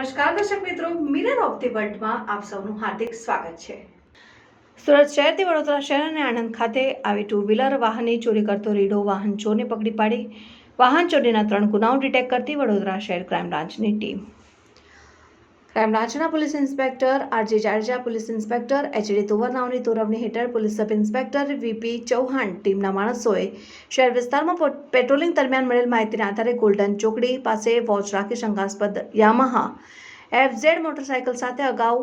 નમસ્કાર દર્શક મિત્રો, મિરર ઓફ ધી વર્લ્ડમાં આપ સૌનું હાર્દિક સ્વાગત છે। સુરત શહેરથી વડોદરા શહેર અને આણંદ ખાતે આવી ટુ વ્હીલર વાહનની ચોરી કરતો રીઢો વાહન ચોરને પકડી પાડી વાહન ચોરીના 3 ગુનાઓ ડિટેક્ટ કરતી વડોદરા શહેર ક્રાઇમ બ્રાન્ચની ટીમ। ક્રાઇમ બ્રાન્ચના police inspector RJ Jadeja, police inspector HD Tovar નાઓની તોરવણી હેઠળ police sub inspector VP Chauhan ટીમના માણસોએ શહેર વિસ્તારમાં પેટ્રોલિંગ દરમિયાન મળેલ માહિતીના આધારે ગોલ્ડન ચોકડી પાસે વોચ રાખી શંકાસ્પદ યામાહા FZ મોટરસાયકલ સાથે અગાઉ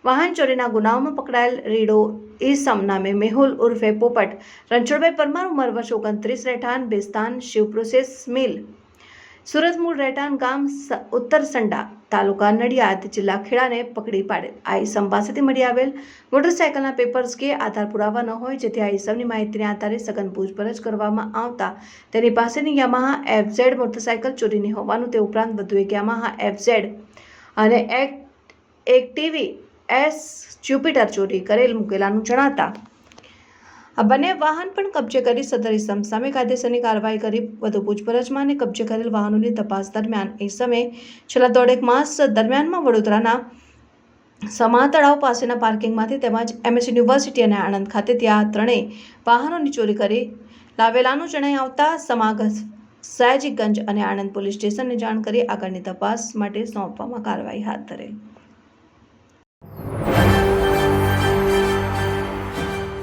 વાહન ચોરીના ગુનાઓમાં પકડાયેલ રીડો ઈસમ નામે મેહુલ ઉર્ફે પોપટ રણછોડભાઈ પરમાર, ઉંમર વર્ષ 29, રહેઠાણ બેસ્તાન શિવ પ્રોસેસ મિલ, સુરત, મૂળ રહેઠાણ ગામ ઉત્તરસંડા, તાલુકા નડિયાદ, જિલ્લા ખેડાને પકડી પાડેલ। આ ઈસમ પાસેથી મળી આવેલ મોટરસાયકલના પેપર્સ કે આધાર પુરાવા ન હોય, જેથી આ ઈસમની માહિતીના આધારે સઘન પૂછપરછ કરવામાં આવતા તેની પાસેની યામાહા FZ મોટરસાયકલ ચોરીની હોવાનું, તે ઉપરાંત વધુ એક યામાહા FZ અને એક ટીવી S જ્યુપિટર ચોરી કરેલ મૂકેલાનું જણાતા આ બંને વાહન પણ કબજે કરી સદર ઈસમ સામે કાયદેસરની કાર્યવાહી કરી વધુ પૂછપરછમાં અને કબજે કરેલ વાહનોની તપાસ દરમિયાન ઈસમે છેલ્લા 1.5 માસ દરમિયાનમાં વડોદરાના સમા તળાવ પાસેના પાર્કિંગમાંથી તેમજ MS યુનિવર્સિટી અને આણંદ ખાતેથી આ ત્રણેય વાહનોની ચોરી કરી લાવેલાનું જણાઈ આવતા સમા સયાજીગંજ અને આણંદ પોલીસ સ્ટેશનને જાણ કરી આગળની તપાસ માટે સોંપવામાં કાર્યવાહી હાથ ધરેલ।